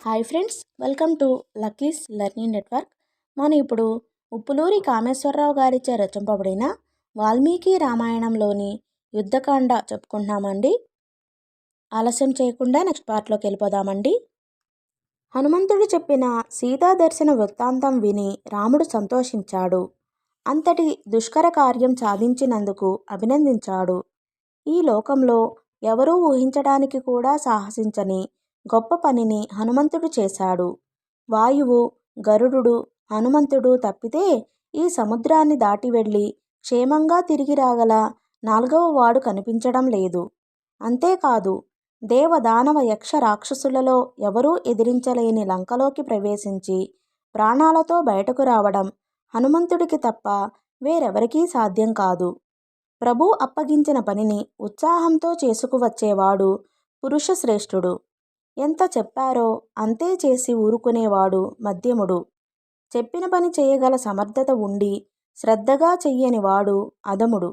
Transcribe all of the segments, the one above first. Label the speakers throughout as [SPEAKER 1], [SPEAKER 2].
[SPEAKER 1] Hi friends, welcome to Lucky's learning network. మనం ఇప్పుడు ఉప్పులూరి కామేశ్వరరావు గారిచే రచింపబడిన వాల్మీకి రామాయణంలోని యుద్ధకాండ చెప్పుకుంటున్నామండి. ఆలస్యం చేయకుండా నెక్స్ట్ పార్ట్లోకి వెళ్ళిపోదామండి. హనుమంతుడు చెప్పిన సీతా దర్శన వృత్తాంతం విని రాముడు సంతోషించాడు. అంతటి దుష్కర కార్యం సాధించినందుకు అభినందించాడు. ఈ లోకంలో ఎవరూ ఊహించడానికి కూడా సాహసించని గొప్ప పనిని హనుమంతుడు చేశాడు. వాయువు, గరుడు, హనుమంతుడు తప్పితే ఈ సముద్రాన్ని దాటి వెళ్ళి క్షేమంగా తిరిగి రాగల నాలుగవ వాడు కనిపించడం లేదు. అంతేకాదు, దేవదానవ యక్ష రాక్షసులలో ఎవరూ ఎదిరించలేని లంకలోకి ప్రవేశించి ప్రాణాలతో బయటకు రావడం హనుమంతుడికి తప్ప వేరెవరికీ సాధ్యం కాదు. ప్రభు అప్పగించిన పనిని ఉత్సాహంతో చేసుకువచ్చేవాడు పురుషశ్రేష్ఠుడు. ఎంత చెప్పారో అంతే చేసి ఊరుకునేవాడు మధ్యముడు. చెప్పిన పని చేయగల సమర్థత ఉండి శ్రద్ధగా చెయ్యని వాడు అధముడు.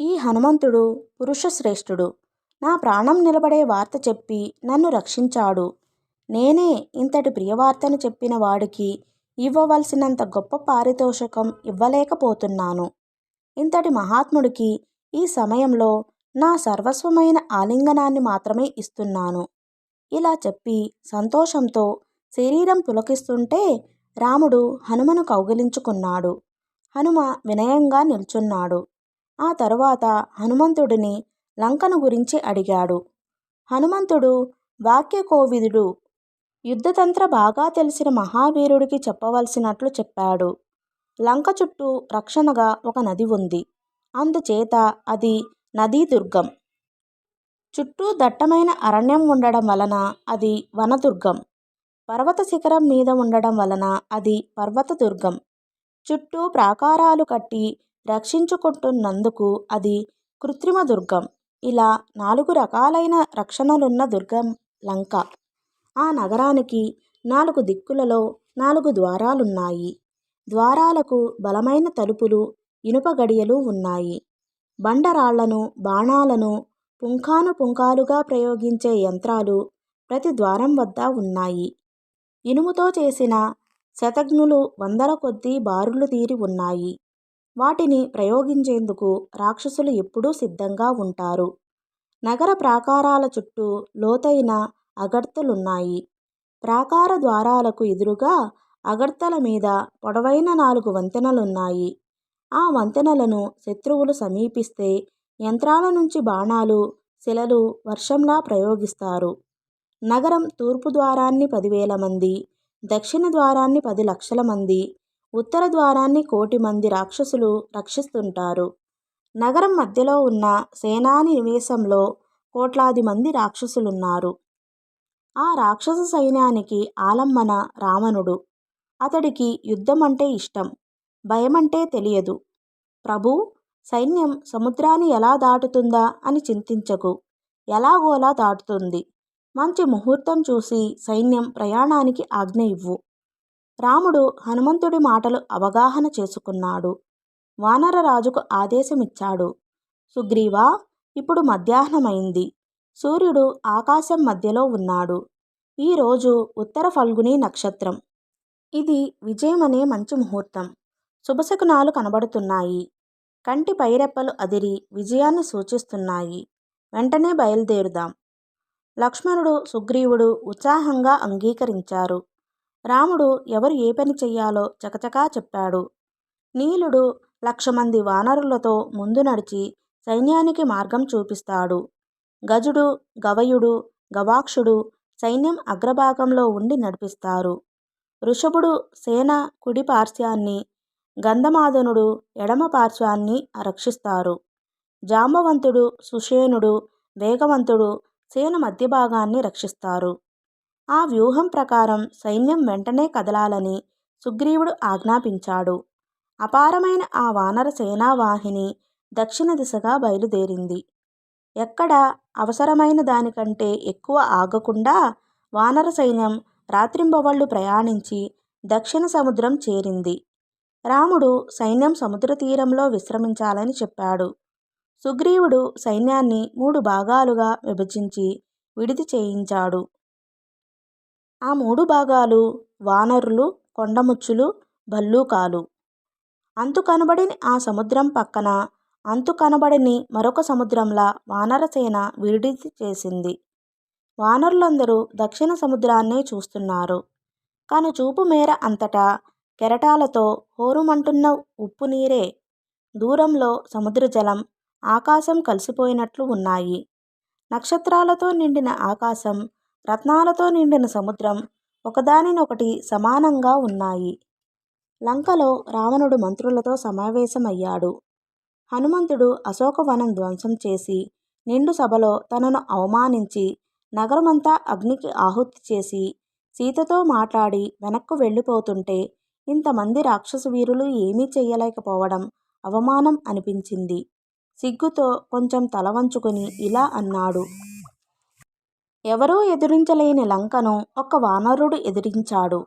[SPEAKER 1] ఈ హనుమంతుడు పురుషశ్రేష్ఠుడు. నా ప్రాణం నిలబడే వార్త చెప్పి నన్ను రక్షించాడు. నేనే ఇంతటి ప్రియవార్తను చెప్పిన వాడికి ఇవ్వవలసినంత గొప్ప పారితోషికం ఇవ్వలేకపోతున్నాను. ఇంతటి మహాత్ముడికి ఈ సమయంలో నా సర్వస్వమైన ఆలింగనాన్ని మాత్రమే ఇస్తున్నాను. ఇలా చెప్పి సంతోషంతో శరీరం పులకిస్తుంటే రాముడు హనుమను కౌగిలించుకున్నాడు. హనుమ వినయంగా నిల్చున్నాడు. ఆ తరువాత హనుమంతుడిని లంకను గురించి అడిగాడు. హనుమంతుడు వాక్యకోవిదుడు. యుద్ధతంత్ర బాగా తెలిసిన మహావీరుడికి చెప్పవలసినట్లు చెప్పాడు. లంక చుట్టూ రక్షణగా ఒక నది ఉంది. అందుచేత అది నదీదుర్గం. చుట్టూ దట్టమైన అరణ్యం ఉండడం వలన అది వనదుర్గం. పర్వత శిఖరం మీద ఉండడం వలన అది పర్వతదుర్గం. చుట్టూ ప్రాకారాలు కట్టి రక్షించుకుంటున్నందుకు అది కృత్రిమ దుర్గం. ఇలా 4 రకాలైన రక్షణలున్న దుర్గం లంక. ఆ నగరానికి 4 దిక్కులలో 4 ద్వారాలున్నాయి. ద్వారాలకు బలమైన తలుపులు, ఇనుప గడియలు ఉన్నాయి. బండరాళ్లను, బాణాలను పుంఖానుపుంఖాలుగా ప్రయోగించే యంత్రాలు ప్రతి ద్వారం వద్ద ఉన్నాయి. ఇనుముతో చేసిన శతఘ్నులు వందల కొద్దీ బారులు తీరి ఉన్నాయి. వాటిని ప్రయోగించేందుకు రాక్షసులు ఎప్పుడూ సిద్ధంగా ఉంటారు. నగర ప్రాకారాల చుట్టూ లోతైన అగర్తలున్నాయి. ప్రాకార ద్వారాలకు ఎదురుగా అగర్తల మీద పొడవైన 4 వంతెనలున్నాయి. ఆ వంతెనలను శత్రువులు సమీపిస్తే యంత్రాల నుంచి బాణాలు, శిలలు వర్షంలా ప్రయోగిస్తారు. నగరం తూర్పు ద్వారాన్ని 10,000 మంది, దక్షిణ ద్వారాన్ని 10 లక్షల మంది, ఉత్తర ద్వారాన్ని 1,000,000 మంది రాక్షసులు రక్షిస్తుంటారు. నగరం మధ్యలో ఉన్న సేనాని నివేశంలో కోట్లాది మంది రాక్షసులున్నారు. ఆ రాక్షస సైన్యానికి ఆలంబన రావణుడు. అతడికి యుద్ధం అంటే ఇష్టం, భయమంటే తెలియదు. ప్రభూ, సైన్యం సముద్రాన్ని ఎలా దాటుతుందా అని చింతించకు. ఎలాగోలా దాటుతుంది. మంచి ముహూర్తం చూసి సైన్యం ప్రయాణానికి ఆజ్ఞ ఇవ్వు. రాముడు హనుమంతుడి మాటలు అవగాహన చేసుకున్నాడు. వానరరాజుకు ఆదేశమిచ్చాడు. సుగ్రీవా, ఇప్పుడు మధ్యాహ్నమైంది. సూర్యుడు ఆకాశం మధ్యలో ఉన్నాడు. ఈరోజు ఉత్తర ఫల్గుని నక్షత్రం. ఇది విజయమనే మంచి ముహూర్తం. శుభశకునాలు కనబడుతున్నాయి. కంటి పైరెప్పలు అదిరి విజయాన్ని సూచిస్తున్నాయి. వెంటనే బయలుదేరుదాం. లక్ష్మణుడు, సుగ్రీవుడు ఉత్సాహంగా అంగీకరించారు. రాముడు ఎవరు ఏ పని చెయ్యాలో చకచకా చెప్పాడు. నీలుడు 1,00,000 మంది వానరులతో ముందు నడిచి సైన్యానికి మార్గం చూపిస్తాడు. గజుడు, గవయుడు, గవాక్షుడు సైన్యం అగ్రభాగంలో ఉండి నడిపిస్తారు. వృషభుడు సేన కుడి పార్శ్వాన్ని, గంధమాదనుడు ఎడమ పార్శ్వాన్ని రక్షిస్తారు. జాంబవంతుడు, సుషేనుడు వేగవంతుడు సేన మధ్య భాగాన్ని రక్షిస్తారు. ఆ వ్యూహం ప్రకారం సైన్యం వెంటనే కదలాలని సుగ్రీవుడు ఆజ్ఞాపించాడు. అపారమైన ఆ వానర సేనావాహిని దక్షిణ దిశగా బయలుదేరింది. ఎక్కడ అవసరమైన దానికంటే ఎక్కువ ఆగకుండా వానర సైన్యం రాత్రింబవళ్లు ప్రయాణించి దక్షిణ సముద్రం చేరింది. రాముడు సైన్యం సముద్ర తీరంలో విశ్రమించాలని చెప్పాడు. సుగ్రీవుడు సైన్యాన్ని 3 భాగాలుగా విభజించి విడిది చేయించాడు. ఆ 3 భాగాలు వానరులు, కొండముచ్చులు, భల్లూకాలు. అంతు కనబడని ఆ సముద్రం పక్కన అంతు కనబడని మరొక సముద్రంలా వానరసేన విడిది చేసింది. వానరులందరూ దక్షిణ సముద్రాన్నే చూస్తున్నారు. కనుచూపు మేర అంతటా కెరటాలతో హోరుమంటున్న ఉప్పు నీరే. దూరంలో సముద్రజలం, ఆకాశం కలిసిపోయినట్లు ఉన్నాయి. నక్షత్రాలతో నిండిన ఆకాశం, రత్నాలతో నిండిన సముద్రం ఒకదానినొకటి సమానంగా ఉన్నాయి. లంకలో రావణుడు మంత్రులతో సమావేశమయ్యాడు. హనుమంతుడు అశోకవనం ధ్వంసం చేసి, నిండు సభలో తనను అవమానించి, నగరమంతా అగ్నికి ఆహుతి చేసి, సీతతో మాట్లాడి వెనక్కు వెళ్ళిపోతుంటే ఇంతమంది రాక్షస వీరులు ఏమీ చెయ్యలేకపోవడం అవమానం అనిపించింది. సిగ్గుతో కొంచెం తల వంచుకొని ఇలా అన్నాడు. ఎవరూ ఎదిరించలేని లంకను ఒక్క వానరుడు ఎదిరించాడు.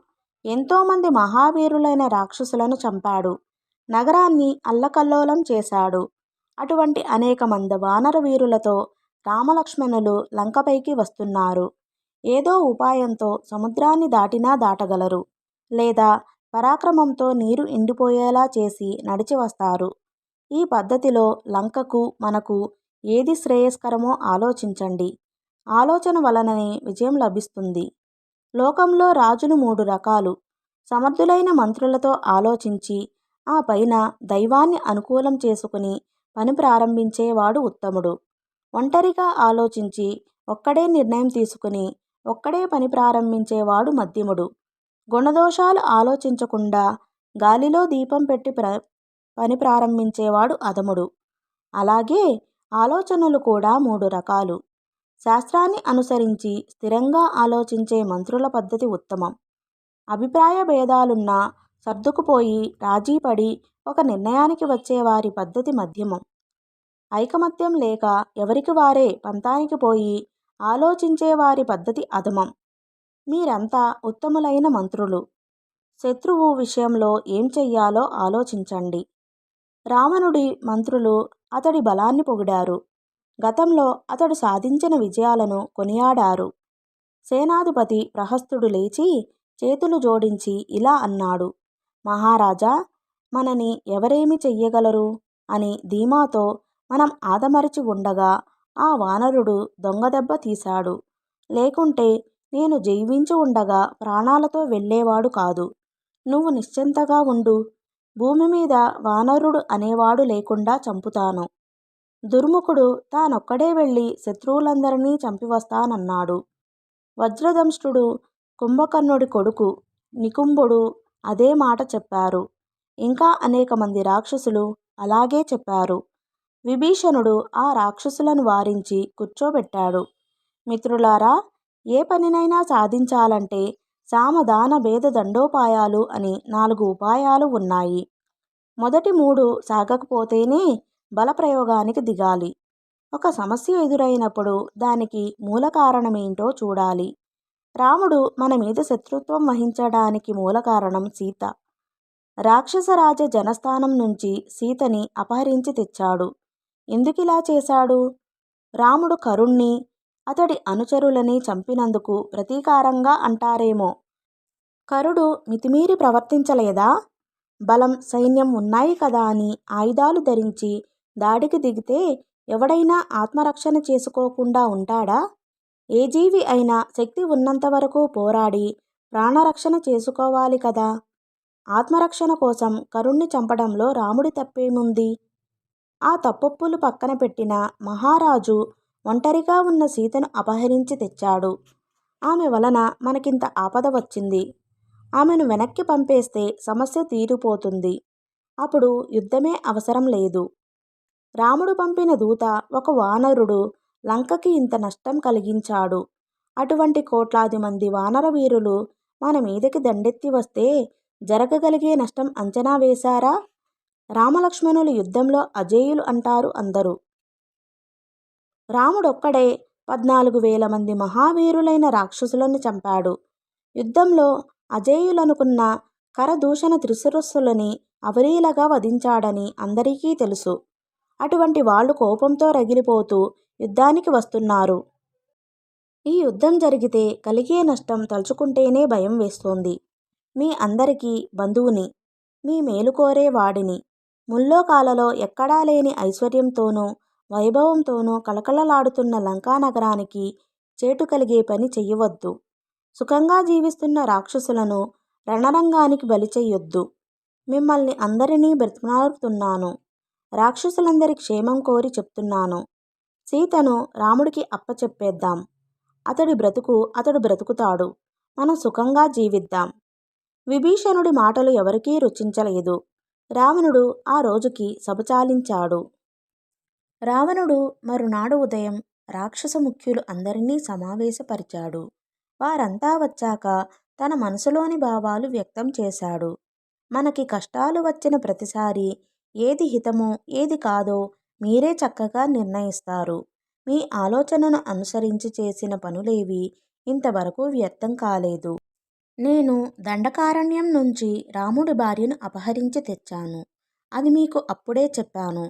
[SPEAKER 1] ఎంతోమంది మహావీరులైన రాక్షసులను చంపాడు. నగరాన్ని అల్లకల్లోలం చేశాడు. అటువంటి అనేక మంది వానర వీరులతో రామలక్ష్మణులు లంకపైకి వస్తున్నారు. ఏదో ఉపాయంతో సముద్రాన్ని దాటినా దాటగలరు. లేదా పరాక్రమంతో నీరు ఎండిపోయేలా చేసి నడిచి వస్తారు. ఈ పద్ధతిలో లంకకు మనకు ఏది శ్రేయస్కరమో ఆలోచించండి. ఆలోచన వలననే విజయం లభిస్తుంది. లోకంలో రాజులు 3 రకాలు. సమర్థులైన మంత్రులతో ఆలోచించి ఆ పైన దైవాన్ని అనుకూలం చేసుకుని పని ప్రారంభించేవాడు ఉత్తముడు. ఒంటరిగా ఆలోచించి ఒక్కడే నిర్ణయం తీసుకుని ఒక్కడే పని ప్రారంభించేవాడు మధ్యముడు. గుణదోషాలు ఆలోచించకుండా గాలిలో దీపం పెట్టి పని ప్రారంభించేవాడు అధముడు. అలాగే ఆలోచనలు కూడా 3 రకాలు. శాస్త్రాన్ని అనుసరించి స్థిరంగా ఆలోచించే మంత్రుల పద్ధతి ఉత్తమం. అభిప్రాయ భేదాలున్నా సర్దుకుపోయి రాజీపడి ఒక నిర్ణయానికి వచ్చేవారి పద్ధతి మధ్యమం. ఐకమత్యం లేక ఎవరికి వారే పంతానికి పోయి ఆలోచించేవారి పద్ధతి అధమం. మీరంతా ఉత్తములైన మంత్రులు. శత్రువు విషయంలో ఏం చెయ్యాలో ఆలోచించండి. రావణుడి మంత్రులు అతడి బలాన్ని పొగిడారు. గతంలో అతడు సాధించిన విజయాలను కొనియాడారు. సేనాధిపతి ప్రహస్తుడు లేచి చేతులు జోడించి ఇలా అన్నాడు. మహారాజా, మనని ఎవరేమి చెయ్యగలరు అని ధీమాతో మనం ఆదమరచి ఉండగా ఆ వానరుడు దొంగదెబ్బ తీశాడు. లేకుంటే నేను జీవించి ఉండగా ప్రాణాలతో వెళ్ళేవాడు కాదు. నువ్వు నిశ్చింతగా ఉండు. భూమి మీద వానరుడు అనేవాడు లేకుండా చంపుతాను. దుర్ముఖుడు తానొక్కడే వెళ్ళి శత్రువులందరినీ చంపివస్తానన్నాడు. వజ్రదంష్టుడు, కుంభకర్ణుడి కొడుకు నికుంభుడు అదే మాట చెప్పారు. ఇంకా అనేక మంది రాక్షసులు అలాగే చెప్పారు. విభీషణుడు ఆ రాక్షసులను వారించి కూర్చోబెట్టాడు. మిత్రులారా, ఏ పనినైనా సాధించాలంటే సామదాన భేద దండోపాయాలు అని 4 ఉపాయాలు ఉన్నాయి. మొదటి 3 సాగకపోతేనే బలప్రయోగానికి దిగాలి. ఒక సమస్య ఎదురైనప్పుడు దానికి మూల కారణమేంటో చూడాలి. రాముడు మన మీద శత్రుత్వం వహించడానికి మూల కారణం సీత. రాక్షసరాజ జనస్థానం నుంచి సీతని అపహరించి తెచ్చాడు. ఎందుకిలా చేశాడు? రాముడు కరుణ్ణి, అతడి అనుచరులని చంపినందుకు ప్రతీకారంగా అంటారేమో. కరుడు మితిమీరి ప్రవర్తించలేదా? బలం, సైన్యం ఉన్నాయి కదా అని ఆయుధాలు ధరించి దాడికి దిగితే ఎవడైనా ఆత్మరక్షణ చేసుకోకుండా ఉంటాడా? ఏ జీవి అయినా శక్తి ఉన్నంతవరకు పోరాడి ప్రాణరక్షణ చేసుకోవాలి కదా. ఆత్మరక్షణ కోసం కరుణ్ణి చంపడంలో రాముడి తప్పేముంది? ఆ తప్పొప్పులు పక్కన పెట్టిన మహారాజు ఒంటరిగా ఉన్న సీతను అపహరించి తెచ్చాడు. ఆమె వలన మనకింత ఆపద వచ్చింది. ఆమెను వెనక్కి పంపేస్తే సమస్య తీరిపోతుంది. అప్పుడు యుద్ధమే అవసరం లేదు. రాముడు పంపిన దూత ఒక వానరుడు లంకకి ఇంత నష్టం కలిగించాడు. అటువంటి కోట్లాది మంది వానర వీరులు మన మీదకి దండెత్తి వస్తే జరగగలిగే నష్టం అంచనా వేశారా? రామలక్ష్మణులు యుద్ధంలో అజేయులు అంటారు అందరూ. రాముడొక్కడే 14,000 మంది మహావీరులైన రాక్షసులను చంపాడు. యుద్ధంలో అజేయులనుకున్న కరదూషణ త్రిశిరస్సులని అవలీలగా వధించాడని అందరికీ తెలుసు. అటువంటి వాళ్ళు కోపంతో రగిలిపోతూ యుద్ధానికి వస్తున్నారు. ఈ యుద్ధం జరిగితే కలిగే నష్టం తలుచుకుంటేనే భయం వేస్తోంది. మీ అందరికీ బంధువుని, మీ మేలు కోరే వాడిని. ముల్లోకాలలో ఎక్కడా లేని ఐశ్వర్యంతోనూ వైభవంతోనూ కళకళలాడుతున్న లంకా నగరానికి చేటు కలిగే పని చెయ్యవద్దు. సుఖంగా జీవిస్తున్న రాక్షసులను రణరంగానికి బలి చెయ్యొద్దు. మిమ్మల్ని అందరినీ బ్రతిమాలుతున్నాను. రాక్షసులందరి క్షేమం కోరి చెప్తున్నాను. సీతను రాముడికి అప్పచెప్పేద్దాం. అతడు బ్రతుకుతాడు. మనం సుఖంగా జీవిద్దాం. విభీషణుడి మాటలు ఎవరికీ రుచించలేదు. రావణుడు ఆ రోజుకి సభచాలించాడు. రావణుడు మరునాడు ఉదయం రాక్షస ముఖ్యులు అందరినీ సమావేశపరిచాడు. వారంతా వచ్చాక తన మనసులోని భావాలు వ్యక్తం చేశాడు. మనకి కష్టాలు వచ్చిన ప్రతిసారి ఏది హితమో ఏది కాదో మీరే చక్కగా నిర్ణయిస్తారు. మీ ఆలోచనను అనుసరించి చేసిన పనులేవి ఇంతవరకు వ్యర్థం కాలేదు. నేను దండకారణ్యం నుంచి రాముడి భార్యను అపహరించి తెచ్చాను. అది మీకు అప్పుడే చెప్పాను.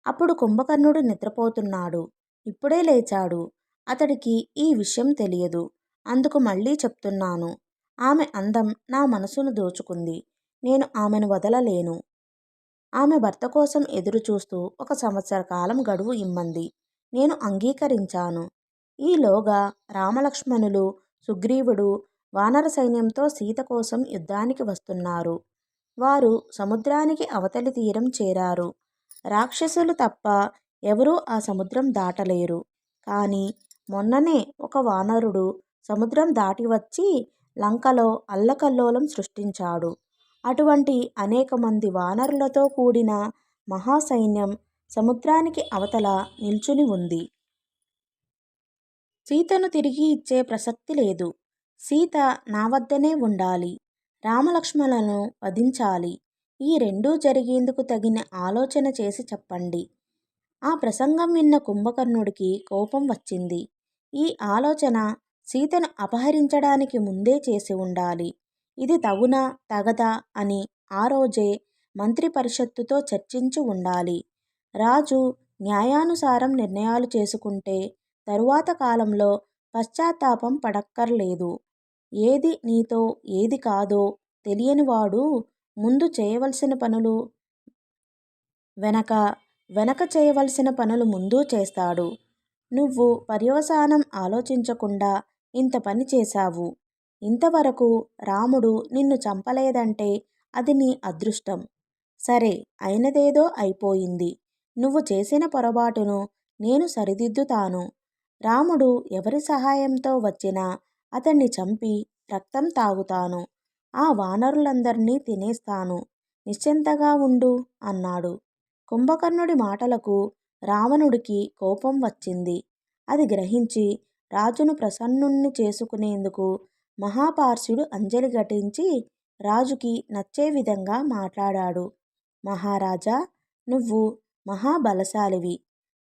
[SPEAKER 1] అప్పుడు కుంభకర్ణుడు నిద్రపోతున్నాడు. ఇప్పుడే లేచాడు. అతడికి ఈ విషయం తెలియదు. అందుకు మళ్ళీ చెప్తున్నాను. ఆమె అందం నా మనసును దోచుకుంది. నేను ఆమెను వదలలేను. ఆమె భర్త కోసం ఎదురుచూస్తూ 1 సంవత్సర కాలం గడువు ఇమ్మంది. నేను అంగీకరించాను. ఈలోగా రామలక్ష్మణులు, సుగ్రీవుడు వానర సైన్యంతో సీత కోసం యుద్ధానికి వస్తున్నారు. వారు సముద్రానికి అవతలి తీరం చేరారు. రాక్షసులు తప్ప ఎవరూ ఆ సముద్రం దాటలేరు. కానీ మొన్ననే ఒక వానరుడు సముద్రం దాటి వచ్చి లంకలో అల్లకల్లోలం సృష్టించాడు. అటువంటి అనేక మంది వానరులతో కూడిన మహాసైన్యం సముద్రానికి అవతల నిల్చుని ఉంది. సీతను తిరిగి ఇచ్చే ప్రసక్తి లేదు. సీత నా వద్దనే ఉండాలి. రామలక్ష్మణులను వధించాలి. ఈ రెండూ జరిగేందుకు తగిన ఆలోచన చేసి చెప్పండి. ఆ ప్రసంగం విన్న కుంభకర్ణుడికి కోపం వచ్చింది. ఈ ఆలోచన సీతను అపహరించడానికి ముందే చేసి ఉండాలి. ఇది తగునా తగదా అని ఆ రోజే మంత్రి పరిషత్తుతో చర్చించి ఉండాలి. రాజు న్యాయానుసారం నిర్ణయాలు చేసుకుంటే తరువాత కాలంలో పశ్చాత్తాపం పడక్కర్లేదు. ఏది నీతో ఏది కాదో తెలియనివాడు ముందు చేయవలసిన పనులు వెనక చేయవలసిన పనులు ముందు చేస్తాడు. నువ్వు పర్యవసానం ఆలోచించకుండా ఇంత పని చేశావు. ఇంతవరకు రాముడు నిన్ను చంపలేదంటే అది నీ అదృష్టం. సరే, అయినదేదో అయిపోయింది. నువ్వు చేసిన పొరపాటును నేను సరిదిద్దుతాను. రాముడు ఎవరి సహాయంతో వచ్చినా అతన్ని చంపి రక్తం తాగుతాను. ఆ వానరులందర్నీ తినేస్తాను. నిశ్చింతగా ఉండు అన్నాడు. కుంభకర్ణుడి మాటలకు రావణుడికి కోపం వచ్చింది. అది గ్రహించి రాజును ప్రసన్నుణ్ణి చేసుకునేందుకు మహాపార్శ్వుడు అంజలి ఘటించి రాజుకి నచ్చే విధంగా మాట్లాడాడు. మహారాజా, నువ్వు మహాబలశాలివి.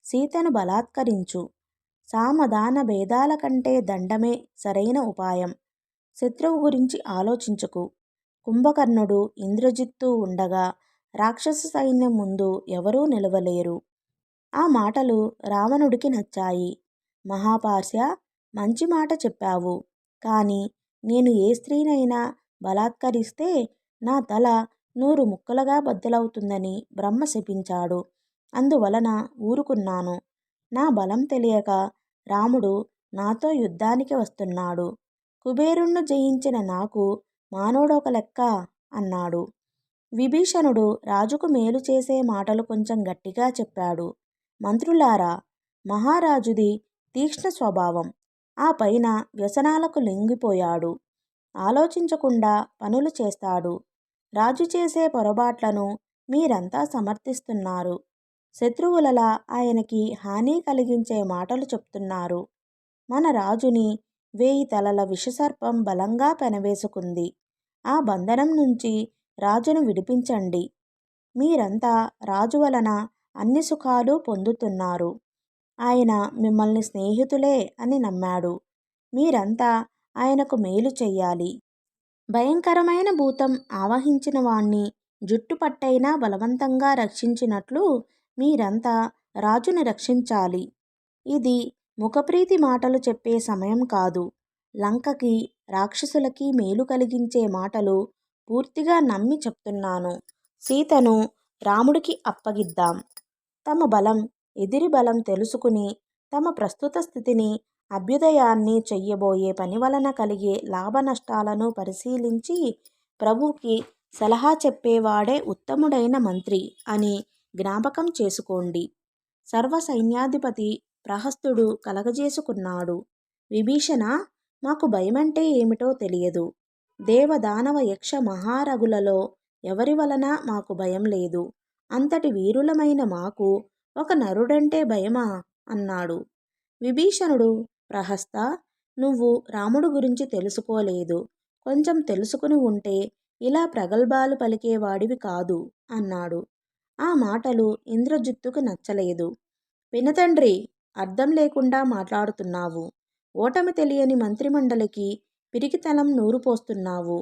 [SPEAKER 1] సీతను బలాత్కరించు. సామధాన భేదాల కంటే దండమే సరైన ఉపాయం. శత్రువు గురించి ఆలోచించుకు. కుంభకర్ణుడు, ఇంద్రజిత్తు ఉండగా రాక్షస సైన్యం ముందు ఎవరూ నిలవలేరు. ఆ మాటలు రావణుడికి నచ్చాయి. మహాపార్శ్య, మంచి మాట చెప్పావు. కానీ నేను ఏ స్త్రీనైనా బలాత్కరిస్తే నా తల 100 ముక్కలుగా బద్దలవుతుందని బ్రహ్మ శపించాడు. అందువలన ఊరుకున్నాను. నా బలం తెలియక రాముడు నాతో యుద్ధానికి వస్తున్నాడు. కుబేరుణ్ణి జయించిన నాకు మానవుడొక లెక్క అన్నాడు. విభీషణుడు రాజుకు మేలు చేసే మాటలు కొంచెం గట్టిగా చెప్పాడు. మంత్రులారా, మహారాజుది తీక్ష్ణ స్వభావం. ఆ పైన వ్యసనాలకు లొంగిపోయాడు. ఆలోచించకుండా పనులు చేస్తాడు. రాజు చేసే పొరపాట్లను మీరంతా సమర్థిస్తున్నారు. శత్రువులలా ఆయనకి హాని కలిగించే మాటలు చెప్తున్నారు. మన రాజుని 1000 తలల విషసర్పం బలంగా పెనవేసుకుంది. ఆ బంధనం నుంచి రాజును విడిపించండి. మీరంతా రాజు వలన అన్ని సుఖాలు పొందుతున్నారు. ఆయన మిమ్మల్ని స్నేహితులే అని నమ్మాడు. మీరంతా ఆయనకు మేలు చెయ్యాలి. భయంకరమైన భూతం ఆవహించిన వాణ్ణి జుట్టు పట్టైనా బలవంతంగా రక్షించినట్లు మీరంతా రాజుని రక్షించాలి. ఇది ముఖప్రీతి మాటలు చెప్పే సమయం కాదు. లంకకి, రాక్షసులకి మేలు కలిగించే మాటలు పూర్తిగా నమ్మి చెప్తున్నాను. సీతను రాముడికి అప్పగిద్దాం. తమ బలం, ఎదిరి బలం తెలుసుకుని తమ ప్రస్తుత స్థితిని, అభ్యుదయాన్ని చెయ్యబోయే పని వలన కలిగే లాభ నష్టాలను పరిశీలించి ప్రభువుకి సలహా చెప్పేవాడే ఉత్తముడైన మంత్రి అని జ్ఞాపకం చేసుకోండి. సర్వ సైన్యాధిపతి ప్రహస్తుడు కలగజేసుకున్నాడు. విభీషణ, మాకు భయమంటే ఏమిటో తెలియదు. దేవదానవ యక్ష మహారగులలో ఎవరి వలన మాకు భయం లేదు. అంతటి వీరులమైన మాకు ఒక నరుడంటే భయమా అన్నాడు. విభీషణుడు, ప్రహస్త, నువ్వు రాముడు గురించి తెలుసుకోలేదు. కొంచెం తెలుసుకుని ఉంటే ఇలా ప్రగల్భాలు పలికేవాడివి కాదు అన్నాడు. ఆ మాటలు ఇంద్రజిత్తుకు నచ్చలేదు. పినతండ్రి, అర్థం లేకుండా మాట్లాడుతున్నావు. ఓటమి తెలియని మంత్రిమండలికి పిరికితనం నూరుపోస్తున్నావు.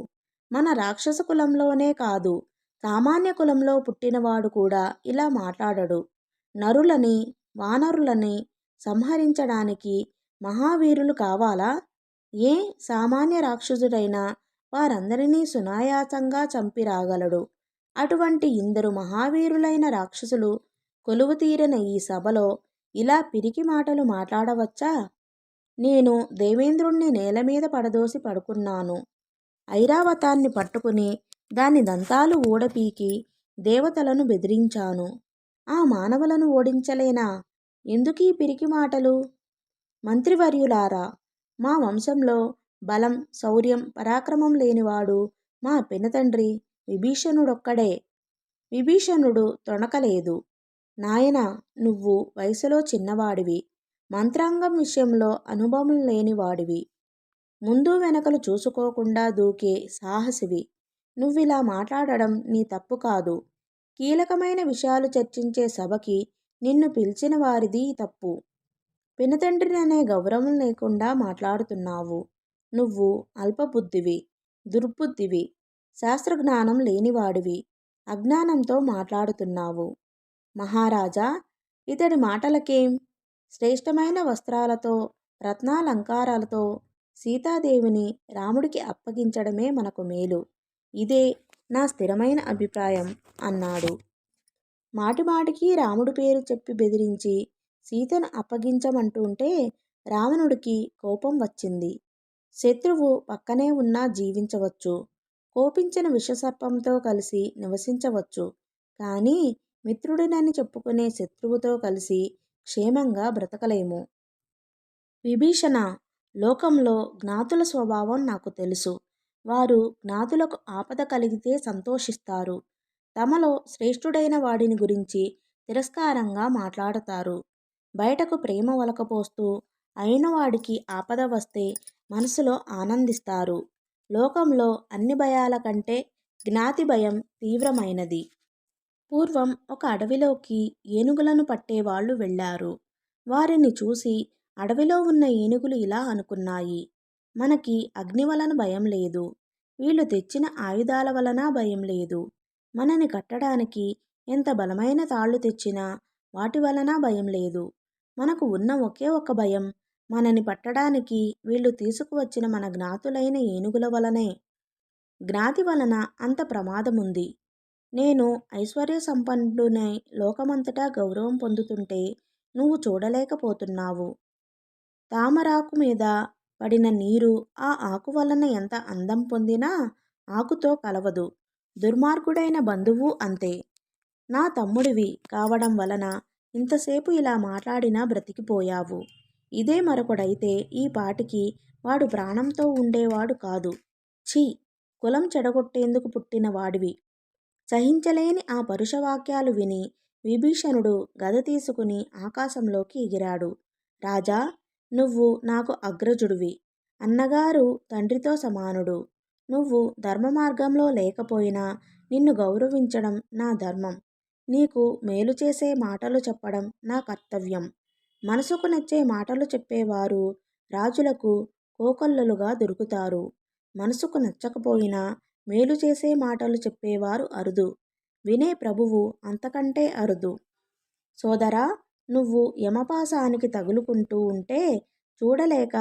[SPEAKER 1] మన రాక్షస కులంలోనే కాదు, సామాన్య కులంలో పుట్టినవాడు కూడా ఇలా మాట్లాడడు. నరులని, వానరులని సంహరించడానికి మహావీరులు కావాలా? ఏ సామాన్య రాక్షసుడైనా వారందరినీ సునాయాసంగా చంపి రాగలడు. అటువంటి ఇందరు మహావీరులైన రాక్షసులు కొలువుతీరిన ఈ సభలో ఇలా పిరికి మాటలు మాట్లాడవచ్చా? నేను దేవేంద్రుణ్ణి నేలమీద పడదోసి పడుకున్నాను. ఐరావతాన్ని పట్టుకుని దాని దంతాలు ఊడపీకి దేవతలను బెదిరించాను. ఆ మానవులను ఓడించలేనా? ఎందుకీ పిరికి మాటలు? మంత్రివర్యులారా, మా వంశంలో బలం, శౌర్యం, పరాక్రమం లేనివాడు మా పినతండ్రి విభీషణుడొక్కడే. విభీషణుడు తొణకలేదు. నాయనా, నువ్వు వయసులో చిన్నవాడివి, మంత్రాంగం విషయంలో అనుభవం లేనివాడివి, ముందు వెనకలు చూసుకోకుండా దూకే సాహసివి. నువ్విలా మాట్లాడడం నీ తప్పు కాదు. కీలకమైన విషయాలు చర్చించే సభకి నిన్ను పిలిచిన వారిది తప్పు. పినతండ్రిననే గౌరవం లేకుండా మాట్లాడుతున్నావు. నువ్వు అల్పబుద్ధివి, దుర్బుద్ధివి, శాస్త్రజ్ఞానం లేనివాడివి, అజ్ఞానంతో మాట్లాడుతున్నావు. మహారాజా, ఇతడి మాటలకేం? శ్రేష్టమైన వస్త్రాలతో, రత్నాలంకారాలతో సీతాదేవిని రాముడికి అప్పగించడమే మనకు మేలు. ఇదే నా స్థిరమైన అభిప్రాయం అన్నాడు. మాటిమాటికి రాముడి పేరు చెప్పి బెదిరించి సీతను అప్పగించమంటుంటే రావణుడికి కోపం వచ్చింది. శత్రువు పక్కనే ఉన్నా జీవించవచ్చు, కోపించిన విషసర్పంతో కలిసి నివసించవచ్చు, కానీ మిత్రుడినని చెప్పుకునే శత్రువుతో కలిసి క్షేమంగా బ్రతకలేము. విభీషణ, లోకంలో జ్ఞాతుల స్వభావం నాకు తెలుసు. వారు జ్ఞాతులకు ఆపద కలిగితే సంతోషిస్తారు. తమలో శ్రేష్ఠుడైన వాడిని గురించి తిరస్కారంగా మాట్లాడతారు. బయటకు ప్రేమ ఒలకపోస్తూ అయినవాడికి ఆపద వస్తే మనసులో ఆనందిస్తారు. లోకంలో అన్ని భయాల కంటే జ్ఞాతి భయం తీవ్రమైనది. పూర్వం ఒక అడవిలోకి ఏనుగులను పట్టేవాళ్ళు వెళ్ళారు. వారిని చూసి అడవిలో ఉన్న ఏనుగులు ఇలా అనుకున్నాయి: మనకి అగ్ని వలన భయం లేదు, వీళ్ళు తెచ్చిన ఆయుధాల వలన భయం లేదు, మనని కట్టడానికి ఎంత బలమైన తాళ్ళు తెచ్చినా వాటి వలన భయం లేదు. మనకు ఉన్న ఒకే ఒక భయం, మనని పట్టడానికి వీళ్ళు తీసుకువచ్చిన మన జ్ఞాతులైన ఏనుగుల వలనే. జ్ఞాతి వలన అంత ప్రమాదముంది. నేను ఐశ్వర్య సంపన్నుడనై లోకమంతటా గౌరవం పొందుతుంటే నువ్వు చూడలేకపోతున్నావు. తామరాకు మీద పడిన నీరు ఆ ఆకు వలన ఎంత అందం పొందినా ఆకుతో కలవదు. దుర్మార్గుడైన బంధువు అంతే. నా తమ్ముడివి కావడం వలన ఇంతసేపు ఇలా మాట్లాడినా బ్రతికిపోయావు. ఇదే మరొకడైతే ఈ పాటికి వాడు ప్రాణంతో ఉండేవాడు కాదు. ఛీ, కులం చెడగొట్టేందుకు పుట్టిన వాడివి. సహించలేని ఆ పరుషవాక్యాలు విని విభీషణుడు గద తీసుకుని ఆకాశంలోకి ఎగిరాడు. రాజా, నువ్వు నాకు అగ్రజుడివి. అన్నగారు తండ్రితో సమానుడు. నువ్వు ధర్మ మార్గంలో లేకపోయినా నిన్ను గౌరవించడం నా ధర్మం. నీకు మేలు చేసే మాటలు చెప్పడం నా కర్తవ్యం. మనసుకు నచ్చే మాటలు చెప్పేవారు రాజులకు కోకొల్లలుగా దొరుకుతారు. మనసుకు నచ్చకపోయినా మేలు చేసే మాటలు చెప్పేవారు అరుదు. వినే ప్రభువు అంతకంటే అరుదు. సోదరా, నువ్వు యమపాశానికి తగులుకుంటూ ఉంటే చూడలేక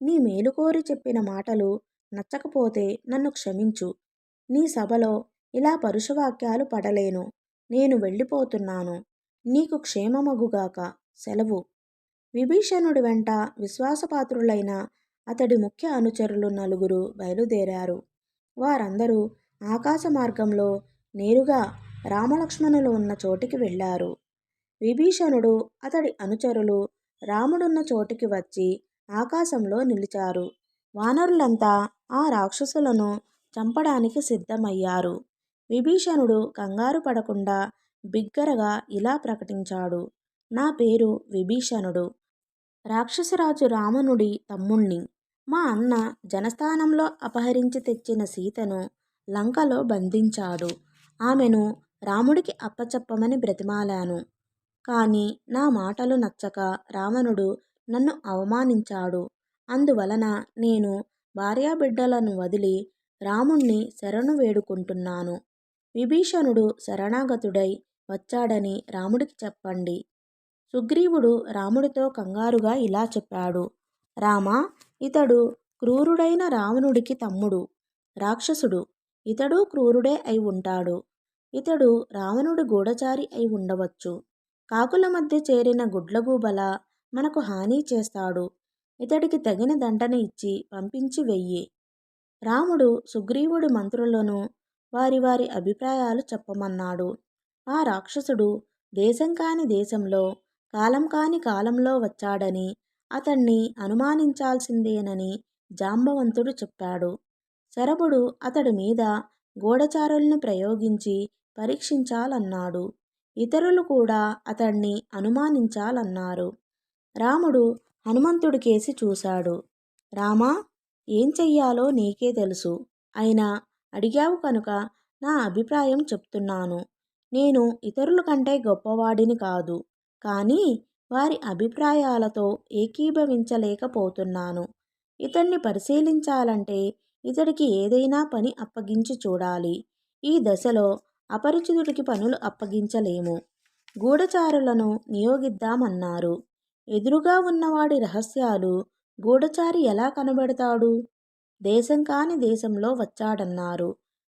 [SPEAKER 1] నీ మేలుకోరి చెప్పిన మాటలు నచ్చకపోతే నన్ను క్షమించు. నీ సభలో ఇలా పరుషవాక్యాలు పడలేను. నేను వెళ్ళిపోతున్నాను. నీకు క్షేమమగుగాక. సెలవు. విభీషణుడి వెంట విశ్వాసపాత్రులైన అతడి ముఖ్య అనుచరులు నలుగురు బయలుదేరారు. వారందరూ ఆకాశ మార్గంలో నేరుగా రామలక్ష్మణులు ఉన్న చోటికి వెళ్ళారు. విభీషణుడు అతడి అనుచరులు రాముడున్న చోటికి వచ్చి ఆకాశంలో నిలిచారు. వానరులంతా ఆ రాక్షసులను చంపడానికి సిద్ధమయ్యారు. విభీషణుడు కంగారు పడకుండా బిగ్గరగా ఇలా ప్రకటించాడు. నా పేరు విభీషణుడు. రాక్షసరాజు రావణుడి తమ్ముణ్ణి. మా అన్న జనస్థానంలో అపహరించి తెచ్చిన సీతను లంకలో బంధించాడు. ఆమెను రాముడికి అప్పచెప్పమని బ్రతిమాలాను. కానీ నా మాటలు నచ్చక రావణుడు నన్ను అవమానించాడు. అందువలన నేను భార్యాబిడ్డలను వదిలి రాముణ్ణి శరణు వేడుకుంటున్నాను. విభీషణుడు శరణాగతుడై వచ్చాడని రాముడికి చెప్పండి. సుగ్రీవుడు రాముడితో కంగారుగా ఇలా చెప్పాడు. రామా, ఇతడు క్రూరుడైన రావణుడికి తమ్ముడు. రాక్షసుడు. ఇతడు క్రూరుడే అయి ఉంటాడు. ఇతడు రావణుడి గూఢచారి అయి ఉండవచ్చు. కాకుల మధ్య చేరిన గుడ్లగూబల మనకు హాని చేస్తాడు. ఇతడికి తగిన దండన ఇచ్చి పంపించి వెయ్యి. రాముడు సుగ్రీవుడి మంత్రులను వారి వారి అభిప్రాయాలు చెప్పమన్నాడు. ఆ రాక్షసుడు దేశం కాని దేశంలో కాలం కాని కాలంలో వచ్చాడని అతన్ని అనుమానించాల్సిందేనని జాంబవంతుడు చెప్పాడు. శరభుడు అతడి మీద గూఢచారుల్ని ప్రయోగించి పరీక్షించాలన్నాడు. ఇతరులు కూడా అతన్ని అనుమానించాలన్నారు. రాముడు హనుమంతుడికేసి చూశాడు. రామా, ఏం చెయ్యాలో నీకే తెలుసు. అయినా అడిగావు కనుక నా అభిప్రాయం చెప్తున్నాను. నేను ఇతరుల కంటే గొప్పవాడిని కాదు. కానీ వారి అభిప్రాయాలతో ఏకీభవించలేకపోతున్నాను. ఇతన్ని పరిశీలించాలంటే ఇతడికి ఏదైనా పని అప్పగించి చూడాలి. ఈ దశలో అపరిచితుడికి పనులు అప్పగించలేము. గూఢచారులను నియోగిద్దామన్నారు. ఎదురుగా ఉన్నవాడి రహస్యాలు గూఢచారి ఎలా కనబడతాడు? దేశం కాని దేశంలో వచ్చాడన్నారు.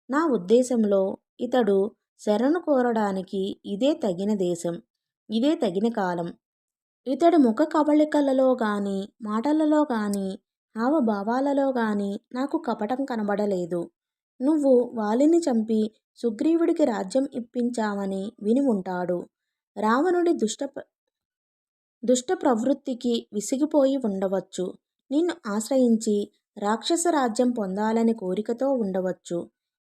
[SPEAKER 1] నా ఉద్దేశంలో ఇతడు శరణు కోరడానికి ఇదే తగిన దేశం, ఇదే తగిన కాలం. ఇతడి ముఖ కవళికలలో గాని మాటలలో గాని హావభావాలలో గాని నాకు కపటం కనబడలేదు. నువ్వు వాలిని చంపి సుగ్రీవుడికి రాజ్యం ఇప్పించావని విని ఉంటాడు. రావణుడి దుష్ట ప్రవృత్తికి విసిగిపోయి ఉండవచ్చు. నిన్ను ఆశ్రయించి రాక్షస రాజ్యం పొందాలని కోరికతో ఉండవచ్చు.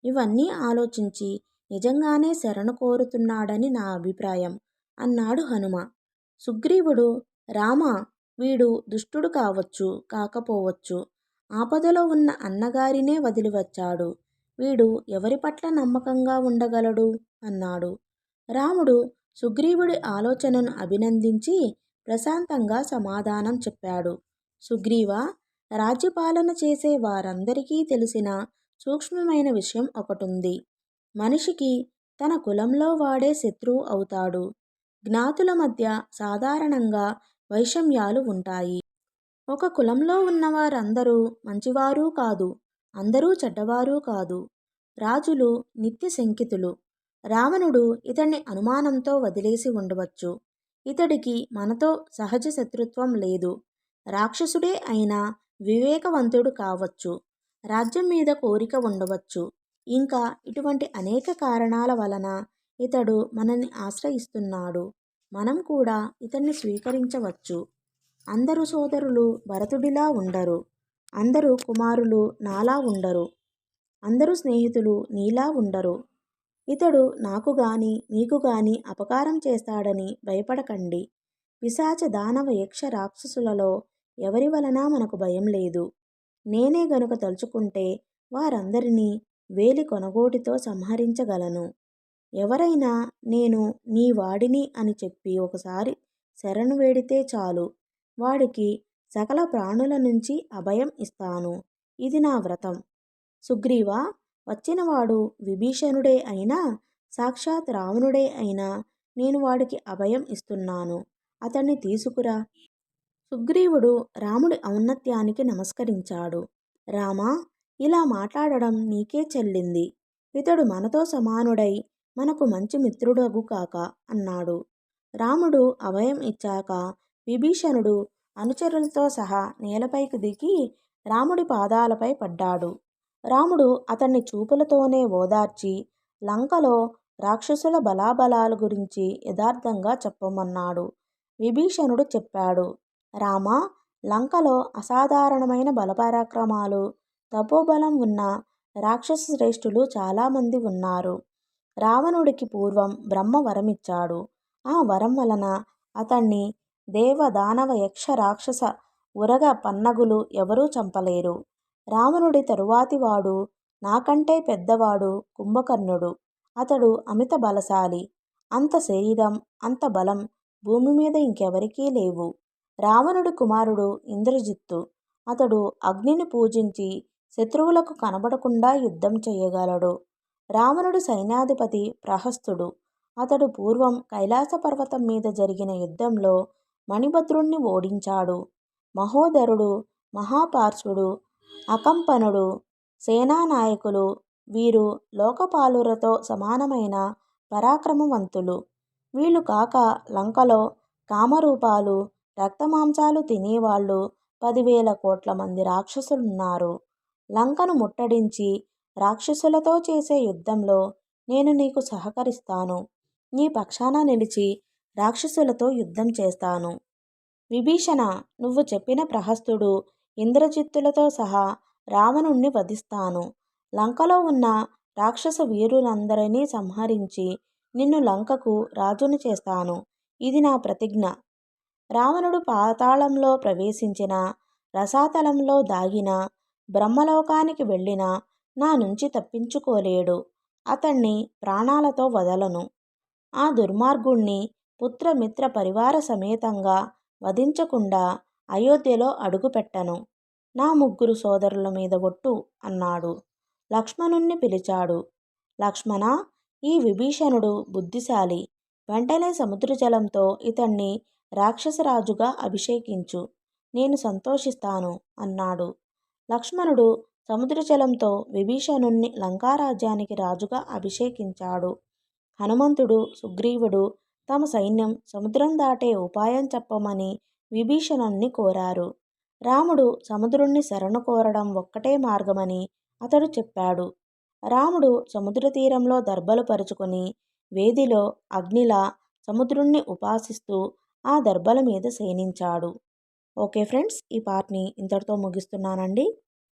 [SPEAKER 1] ఇవన్నీ ఆలోచించి నిజంగానే శరణు కోరుతున్నాడని నా అభిప్రాయం అన్నాడు హనుమ. సుగ్రీవుడు, రామా, వీడు దుష్టుడు కావచ్చు, కాకపోవచ్చు. ఆపదలో ఉన్న అన్నగారినే వదిలి వచ్చాడు. వీడు ఎవరి పట్ల నమ్మకంగా ఉండగలడు అన్నాడు. రాముడు సుగ్రీవుడి ఆలోచనను అభినందించి ప్రశాంతంగా సమాధానం చెప్పాడు. సుగ్రీవా, రాజ్యపాలన చేసే వారందరికీ తెలిసిన సూక్ష్మమైన విషయం ఒకటుంది. మనిషికి తన కులంలో వాడే శత్రువు అవుతాడు. జ్ఞాతుల మధ్య సాధారణంగా వైషమ్యాలు ఉంటాయి. ఒక కులంలో ఉన్నవారందరూ మంచివారు కాదు, అందరూ చెడ్డవారు కాదు. రాజులు నిత్య శంకితులు. రావణుడు ఇతన్ని అనుమానంతో వదిలేసి ఉండవచ్చు. ఇతడికి మనతో సహజ శత్రుత్వం లేదు. రాక్షసుడే అయినా వివేకవంతుడు కావచ్చు. రాజ్యం మీద కోరిక ఉండవచ్చు. ఇంకా ఇటువంటి అనేక కారణాల వలన ఇతడు మనల్ని ఆశ్రయిస్తున్నాడు. మనం కూడా ఇతన్ని స్వీకరించవచ్చు. అందరూ సోదరులు భరతుడిలా ఉండరు. అందరూ కుమారులు నాలా ఉండరు. అందరూ స్నేహితులు నీలా ఉండరు. ఇతడు నాకు గాని మీకు గాని అపకారం చేస్తాడని భయపడకండి. పిశాచ దానవ యక్ష రాక్షసులలో ఎవరి వలన మనకు భయం లేదు. నేనే గనుక తలుచుకుంటే వారందరినీ వేలి కొనగోటితో సంహరించగలను. ఎవరైనా నేను నీ వాడిని అని చెప్పి ఒకసారి శరణు వేడితే చాలు, వాడికి సకల ప్రాణుల నుంచి అభయం ఇస్తాను. ఇది నా వ్రతం. సుగ్రీవా, వచ్చినవాడు విభీషణుడే అయినా సాక్షాత్ రావణుడే అయినా నేను వాడికి అభయం ఇస్తున్నాను. అతన్ని తీసుకురా. సుగ్రీవుడు రాముడి ఔన్నత్యానికి నమస్కరించాడు. రామా, ఇలా మాట్లాడడం నీకే చెల్లింది. ఇతడు మనతో సమానుడై మనకు మంచి మిత్రుడగు కాక అన్నాడు. రాముడు అభయం ఇచ్చాక విభీషణుడు అనుచరులతో సహా నేలపైకి దిగి రాముడి పాదాలపై పడ్డాడు. రాముడు అతన్ని చూపులతోనే ఓదార్చి లంకలో రాక్షసుల బలాబలాల గురించి యథార్థంగా చెప్పమన్నాడు. విభీషణుడు చెప్పాడు. రామా, లంకలో అసాధారణమైన బలపరాక్రమాలు, తపోబలం ఉన్న రాక్షస శ్రేష్ఠులు చాలామంది ఉన్నారు. రావణుడికి పూర్వం బ్రహ్మ వరమిచ్చాడు. ఆ వరం వలన అతన్ని దేవ దానవ యక్ష రాక్షస ఉరగ పన్నగులు ఎవరూ చంపలేరు. రావణుడి తరువాతివాడు, నాకంటే పెద్దవాడు కుంభకర్ణుడు. అతడు అమిత బలశాలి. అంత శరీరం, అంత బలం భూమి మీద ఇంకెవరికీ లేవు. రావణుడి కుమారుడు ఇంద్రజిత్తు. అతడు అగ్నిని పూజించి శత్రువులకు కనబడకుండా యుద్ధం చేయగలడు. రావణుడి సైన్యాధిపతి ప్రహస్తుడు. అతడు పూర్వం కైలాస పర్వతం మీద జరిగిన యుద్ధంలో మణిభద్రుణ్ణి ఓడించాడు. మహోదరుడు, మహాపార్శ్వుడు, అకంపనుడు సేనానాయకులు. వీరు లోకపాలురతో సమానమైన పరాక్రమవంతులు. వీళ్ళు కాక లంకలో కామరూపాలు, రక్తమాంసాలు తినేవాళ్ళు 10,000 కోట్ల మంది రాక్షసులున్నారు. లంకను ముట్టడించి రాక్షసులతో చేసే యుద్ధంలో నేను నీకు సహకరిస్తాను. నీ పక్షాన నిలిచి రాక్షసులతో యుద్ధం చేస్తాను. విభీషణ, నువ్వు చెప్పిన ప్రహస్తుడు, ఇంద్రజిత్తులతో సహా రావణుణ్ణి వధిస్తాను. లంకలో ఉన్న రాక్షస వీరులందరినీ సంహరించి నిన్ను లంకకు రాజును చేస్తాను. ఇది నా ప్రతిజ్ఞ. రావణుడు పాతాళంలో ప్రవేశించిన, రసాతలంలో దాగిన, బ్రహ్మలోకానికి వెళ్ళినా నా నుంచి తప్పించుకోలేడు. అతన్ని ప్రాణాలతో వదలను. ఆ దుర్మార్గుణ్ణి పుత్రమిత్ర పరివార సమేతంగా వధించకుండా అయోధ్యలో అడుగుపెట్టను. నా 3 సోదరుల మీద ఒట్టు అన్నాడు. లక్ష్మణుణ్ణి పిలిచాడు. లక్ష్మణ, ఈ విభీషణుడు బుద్ధిశాలి. వెంటనే సముద్రజలంతో ఇతన్ని రాక్షసరాజుగా అభిషేకించు. నేను సంతోషిస్తాను అన్నాడు. లక్ష్మణుడు సముద్రజలంతో విభీషణుణ్ణి లంకారాజ్యానికి రాజుగా అభిషేకించాడు. హనుమంతుడు, సుగ్రీవుడు తమ సైన్యం సముద్రం దాటే ఉపాయం చెప్పమని విభీషణుణ్ణి కోరారు. రాముడు సముద్రుణ్ణి శరణు కోరడం ఒక్కటే మార్గమని అతడు చెప్పాడు. రాముడు సముద్ర తీరంలో దర్భలు పరుచుకొని వేదిలో అగ్నిలా సముద్రుణ్ణి ఉపాసిస్తూ ఆ దర్భల మీద శయనించాడు. ఓకే ఫ్రెండ్స్, ఈ పార్ట్ని ఇంతటితో ముగిస్తున్నానండి.